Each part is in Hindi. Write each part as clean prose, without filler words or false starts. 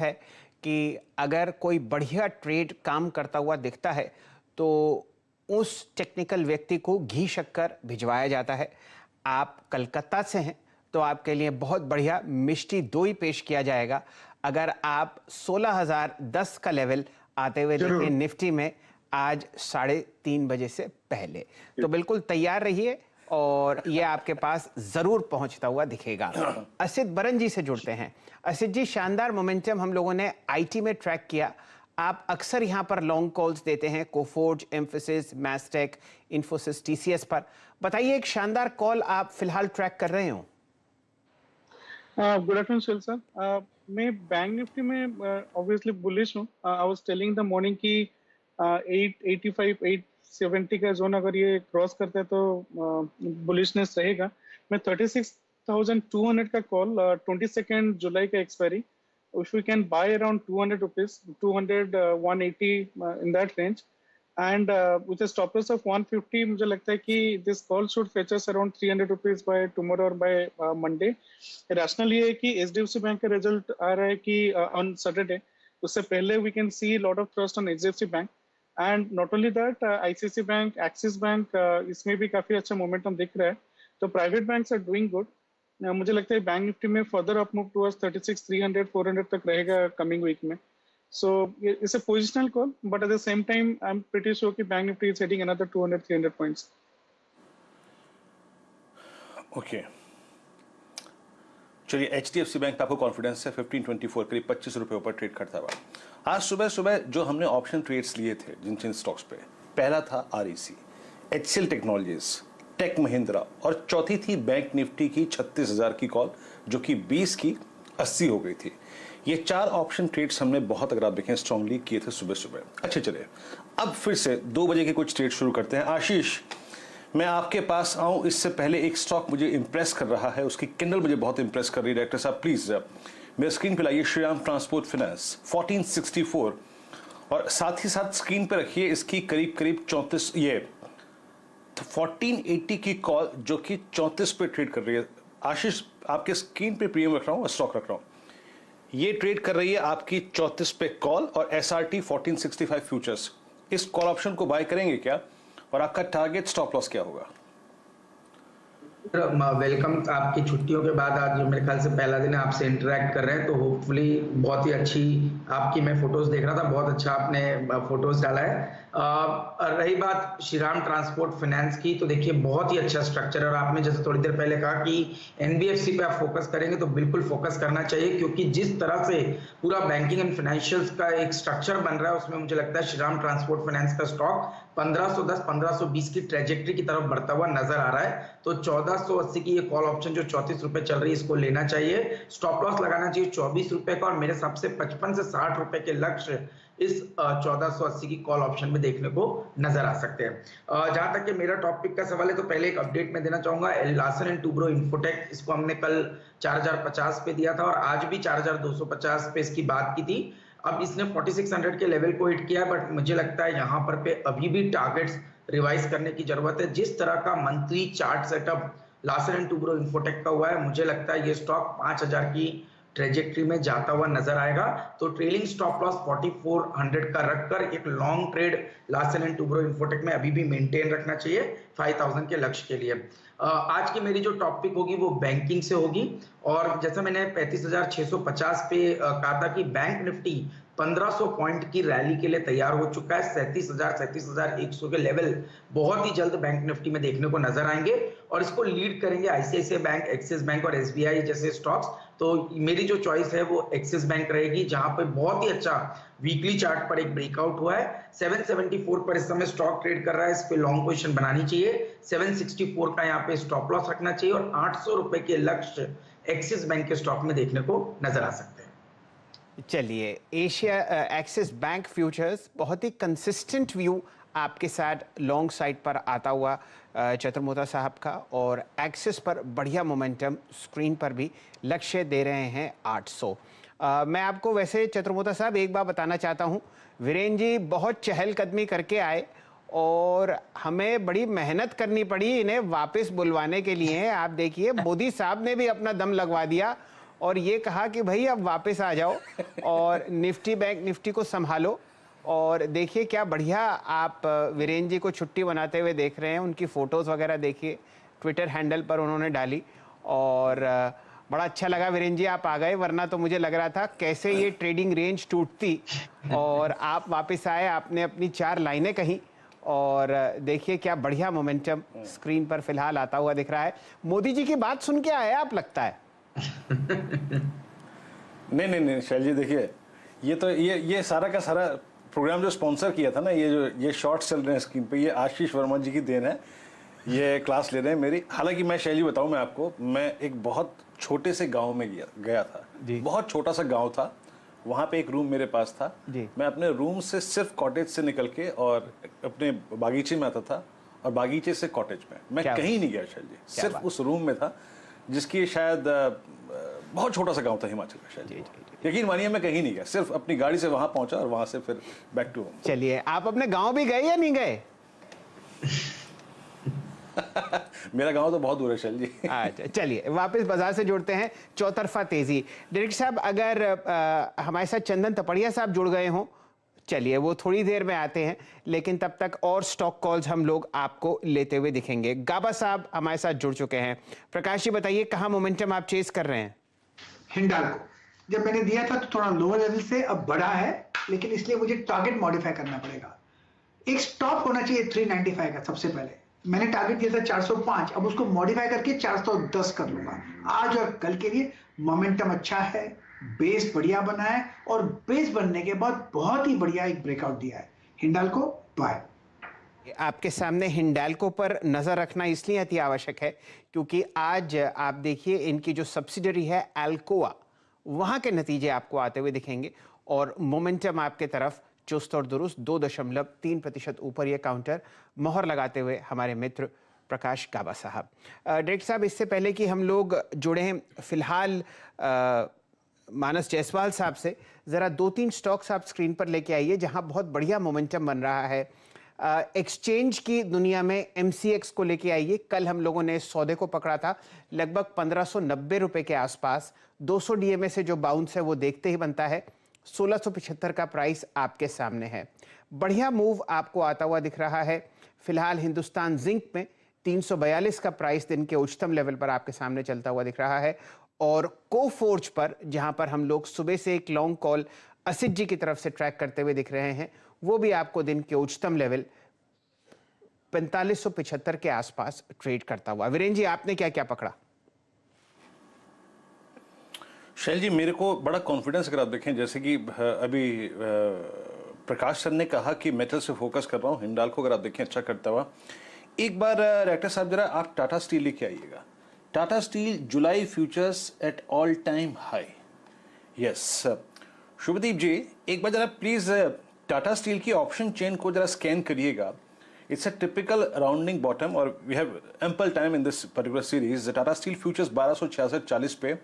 है कि अगर कोई बढ़िया ट्रेड काम करता हुआ दिखता है तो उस टेक्निकल व्यक्ति को घी शक्कर भिजवाया जाता है। आप कलकत्ता से हैं तो आपके लिए बहुत बढ़िया मिष्टी दोई पेश किया जाएगा अगर आप 16,010 का लेवल आते हुए देखें निफ्टी में आज 3:30 बजे से पहले। तो बिल्कुल तैयार रहिए और ये आपके पास जरूर पहुंचता हुआ दिखेगा। असित बरन जी से जुड़ते हैं। असित जी, शानदार मोमेंटम हम लोगों ने आईटी में ट्रैक किया। आप अक्सर यहाँ पर लॉन्ग कॉल्स देते हैं Coforge, emphasis, Mastek, Infosys, TCS पर। बताइए, एक शानदार कॉल आप फिलहाल ट्रैक कर रहे हो। Good afternoon Suhail sir. मैं बैंक निफ्टी में ऑब्वियसली बुलिश हूँ। I was telling the morning की 885 870 का जोन अगर ये क्रॉस करता है तो बुलिशनेस रहेगा। मैं 36,200 का कॉल 22 जुलाई का expiry, if we can buy around 200 rupees, 200 180 in that range, and with a stop loss of 150, मुझे लगता है कि this call should fetch us around 300 rupees by tomorrow or by Monday. Rational ये है कि HDFC बैंक का रिजल्ट आ रहा है कि on Saturday, उससे पहले we can see a lot of trust on HDFC bank, and not only that ICICI bank, Axis bank इसमें भी काफी अच्छा मोमेंटम दिख रहा है। तो private banks are doing good. मुझे लगता है बैंक निफ्टी में फर्दर अप मूव टुवर्ड्स 36,300 400 तक रहेगा कमिंग वीक में। So it's a positional call, but at the same time I am pretty sure कि bank nifty is heading another 200 300 points. Okay, चलिए, एचडीएफसी बैंक का आपको कॉन्फिडेंस है 1524 करीब 25 रुपए ऊपर ट्रेड करता हुआ। आज सुबह सुबह जो हमने ऑप्शन ट्रेड्स लिए थे जिन जिन स्टॉक्स पे, पहला था REC, HCL Technologies, Tech Mahindra, और चौथी थी बैंक निफ्टी की 36,000 की कॉल जो कि 20 की 80 हो गई थी। ये 4 ऑप्शन ट्रेड्स हमने बहुत, अगर आप देखें, स्ट्रांगली किए थे सुबह सुबह। अच्छा, चलिए अब फिर से 2 बजे के कुछ ट्रेड शुरू करते हैं। आशीष, मैं आपके पास आऊं इससे पहले एक स्टॉक मुझे इंप्रेस कर रहा है, उसकी कैंडल मुझे बहुत इंप्रेस कर रही है। डायरेक्टर साहब प्लीज मेरे स्क्रीन पे लाइए श्रीराम ट्रांसपोर्ट फाइनेंस 1464, और साथ ही साथ स्क्रीन पे रखिए इसकी करीब करीब 34 ये 1480 की कॉल जो कि 34 पे ट्रेड कर रही है। आशीष, आपके स्क्रीन पे प्रीमियम रख रहा हूं, स्टॉक रख रहा हूं, ये ट्रेड कर रही है आपकी 34 पे कॉल और एसआरटी 1465 फ्यूचर्स। इस कॉल ऑप्शन को बाय करेंगे क्या, और आपका टारगेट स्टॉप लॉस क्या होगा? वेलकम। आपकी छुट्टियों के बाद आज मेरे ख्याल से पहला दिन आपसे इंटरेक्ट कर रहे हैं, तो होपफुली बहुत ही अच्छी आपकी, मैं फोटोज देख रहा था, बहुत अच्छा आपने फोटोज डाला है। रही बात श्रीराम ट्रांसपोर्ट फाइनेंस की, तो देखिए बहुत ही अच्छा स्ट्रक्चर है, और आपने जैसे थोड़ी देर पहले कहा कि एनबीएफसी पे आप फोकस करेंगे तो बिल्कुल फोकस करना चाहिए, क्योंकि जिस तरह से पूरा बैंकिंग एंड फाइनेंशियल्स का एक स्ट्रक्चर बन रहा है उसमें मुझे लगता है श्रीराम ट्रांसपोर्ट फाइनेंस का स्टॉक 1510 1520 की ट्रेजेक्टरी की तरफ बढ़ता हुआ नजर आ रहा है। तो 1480 की ये कॉल ऑप्शन जो 34 रुपए चल रही है, इसको लेना चाहिए। स्टॉप लॉस लगाना चाहिए 24 रुपए का, और मेरे हिसाब से 55 से 60 रुपए के लक्ष्य इस 1480 की कॉल ऑप्शन में देखने को नजर आ सकते हैं। जहां तक कि मेरा टॉपिक का सवाल है, तो पहले एक अपडेट मैं देना चाहूंगा। लार्सन एंड टूब्रो इन्फोटेक, इसको हमने कल 4050 पे दिया था और आज भी 4250 पे इसकी बात की थी। अब इसने 4600 के लेवल को हिट किया, बट मुझे लगता है यहाँ पर पे अभी भी टारगेट्स रिवाइज करने की जरूरत है। जिस तरह का monthly chart setup Larsen and Toubro infotech का हुआ है, मुझे लगता है ये स्टॉक 5000 की ट्रेजेक्ट्री में जाता हुआ नजर आएगा। तो ट्रेलिंग स्टॉप लॉस 4400 का रखकर एक long trade Larsen and Toubro infotech में अभी भी मेंटेन रखना चाहिए 5000 के लक्ष्य के लिए। आज की मेरी जो टॉपिक होगी वो बैंकिंग से होगी, और जैसा मैंने 35,650 पे कहा था कि बैंक निफ्टी 1500 पॉइंट की रैली के लिए तैयार हो चुका है। 37,100 के लेवल बहुत ही जल्द बैंक निफ्टी में देखने को नजर आएंगे, और इसको लीड करेंगे आईसीआईसीआई बैंक, एक्सिस बैंक और एसबीआई जैसे स्टॉक्स। तो मेरी जो चॉइस है वो एक्सिस बैंक रहेगी, जहां पे बहुत ही अच्छा वीकली चार्ट पर एक ब्रेकआउट हुआ है। 774 पर इस समय स्टॉक ट्रेड कर रहा है, इस पे लॉन्ग पोजीशन बनानी चाहिए। 764 का यहाँ पे स्टॉप लॉस रखना चाहिए, और 800 रुपए के लक्ष्य एक्सिस बैंक के स्टॉक में देखने को नजर आ सकते हैं। चलिए, एशिया एक्सिस बैंक फ्यूचर्स बहुत ही कंसिस्टेंट व्यू आपके साथ लॉन्ग साइड पर आता हुआ चतुर्मोता साहब का, और एक्सिस पर बढ़िया मोमेंटम स्क्रीन पर भी लक्ष्य दे रहे हैं 800। मैं आपको वैसे चतुर्मोता साहब एक बात बताना चाहता हूं, वीरेन जी बहुत चहलकदमी करके आए और हमें बड़ी मेहनत करनी पड़ी इन्हें वापस बुलवाने के लिए। आप देखिए मोदी साहब ने भी अपना दम लगवा दिया और ये कहा कि भाई अब वापस आ जाओ और निफ्टी बैंक निफ्टी को संभालो। और देखिए क्या बढ़िया आप वीरेंद्र जी को छुट्टी बनाते हुए देख रहे हैं, उनकी फ़ोटोज़ वगैरह देखिए ट्विटर हैंडल पर उन्होंने डाली। और बड़ा अच्छा लगा वीरेंद्र जी आप आ गए, वरना तो मुझे लग रहा था कैसे ये ट्रेडिंग रेंज टूटती। और आप वापस आए, आपने अपनी 4 लाइनें कही और देखिए क्या बढ़िया मोमेंटम स्क्रीन पर फिलहाल आता हुआ दिख रहा है। मोदी जी की बात सुन के आए आप लगता है। नहीं शैल जी, देखिए ये तो ये सारा का सारा प्रोग्राम जो स्पॉन्सर किया था ना, ये शॉर्ट्स चल रहे हैं स्क्रीन पे, ये आशीष वर्मा जी की देन है। ये क्लास ले रहे हैं मेरी। हालांकि मैं शैल जी बताऊं मैं आपको, मैं एक बहुत छोटे से गांव में गया था। बहुत छोटा सा गांव था, वहाँ पे एक रूम मेरे पास था। मैं अपने रूम से सिर्फ कॉटेज से निकल के और अपने बागीचे में आता था, और बागीचे से कॉटेज में मैं कहीं नहीं गया शैल जी, सिर्फ उस रूम में था, जिसकी शायद बहुत छोटा सा गांव था हिमाचल का शैल जी। यकीन मानिए मैं कहीं नहीं गया, सिर्फ अपनी गाड़ी से वहां पहुंचा और वहां से फिर बैक टू होम। चलिए आप अपने गांव भी गए या नहीं गए? मेरा गांव तो बहुत दूर है शैल जी। अच्छा चलिए वापस बाजार से जुड़ते हैं। चौतरफा तेजी। डायरेक्टर साहब अगर हमारे साथ चंदन तपड़िया साहब जुड़ गए हों, चलिए वो थोड़ी देर में आते हैं, लेकिन तब तक और स्टॉक कॉल्स हम लोग आपको लेते हुए दिखेंगे। गाबा साहब हमारे साथ जुड़ चुके हैं। प्रकाश जी बताइए कहाँ मोमेंटम आप चेस कर रहे हैं? हिंडाल्को जब मैंने दिया था तो थोड़ा लोअर लेवल से अब बढ़ा है, लेकिन इसलिए मुझे टारगेट मॉडिफाई करना पड़ेगा। एक स्टॉप होना चाहिए 395 का। सबसे पहले मैंने टारगेट दिया था 405, अब उसको मॉडिफाई करके 410 कर लूंगा। आज और कल के लिए मोमेंटम अच्छा है, बेस बढ़िया बना है, और बेस बनने के बाद बहुत ही बढ़िया एक ब्रेकआउट दिया है। हिंडाल्को बाय। आपके सामने हिंडाल्को पर नजर रखना इसलिए अति आवश्यक है क्योंकि आज आप देखिए इनकी जो सब्सिडरी है अल्कोआ, वहां के नतीजे आपको आते हुए दिखेंगे और मोमेंटम आपके तरफ चुस्त और दुरुस्त 2.3% ऊपर ये काउंटर मोहर लगाते हुए हमारे मित्र प्रकाश गाबा साहब। डायरेक्टर साहब इससे पहले कि हम लोग जुड़े हैं फिलहाल मानस जायसवाल साहब से, ज़रा 2-3 स्टॉक्स आप स्क्रीन पर लेके आइए जहां बहुत बढ़िया मोमेंटम बन रहा है। एक्सचेंज की दुनिया में MCX को लेके आइए। कल हम लोगों ने इस सौदे को पकड़ा था लगभग 1590 रुपए के आसपास। 200 DMA से जो बाउंस है वो देखते ही बनता है। 1675 का प्राइस आपके सामने है। बढ़िया मूव आपको आता हुआ दिख रहा है। फिलहाल हिंदुस्तान जिंक में 342 का प्राइस दिन के उच्चतम लेवल पर आपके सामने चलता हुआ दिख रहा है। और कोफोर्ज पर जहां पर हम लोग सुबह से एक लॉन्ग कॉल असित जी की तरफ से ट्रैक करते हुए दिख रहे हैं, वो भी आपको दिन के उच्चतम लेवल 4575 के आसपास ट्रेड करता हुआ। वीरेंद्र जी आपने क्या क्या पकड़ा? शैल जी मेरे को बड़ा कॉन्फिडेंस, अगर आप देखें जैसे कि अभी प्रकाश सर ने कहा कि मेटल से फोकस कर रहा हूँ, हिंडाल्को अगर आप देखें अच्छा करता हुआ। एक बार डायरेक्टर साहब जरा आप टाटा स्टील लेके आइएगा। Tata steel July futures at all time high. Yes Shubhdeep ji एक बार जरा प्लीज टाटा स्टील की ऑप्शन चेन को जरा स्कैन करिएगा। It's a typical rounding bottom और we have ample time in this particular series. Tata steel futures 1266.40 पे।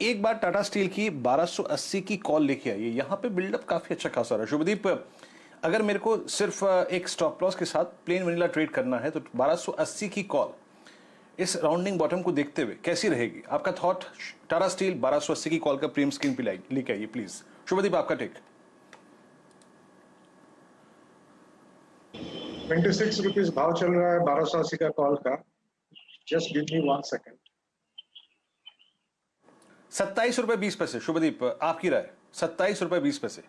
एक बार टाटा स्टील की 1280 की कॉल लेके आइए। यहाँ पे बिल्डअप काफी अच्छा खासा रहा है। शुभदीप अगर मेरे को सिर्फ एक स्टॉप लॉस के साथ प्लेन वनीला ट्रेड करना है तो 1280 की कॉल इस राउंडिंग बॉटम को देखते हुए कैसी रहेगी? आपका थॉट टाटा स्टील 1280 की कॉल का प्रीमियम स्क्रीन पे लेके आइए प्लीज। शुभदीप आपका टेक। 26 रुपीज भाव चल रहा है 1280 का कॉल का। Just give me 1 second. 27 रुपए 20 पैसे। शुभदीप आपकी राय? 27 रुपए 20 पैसे।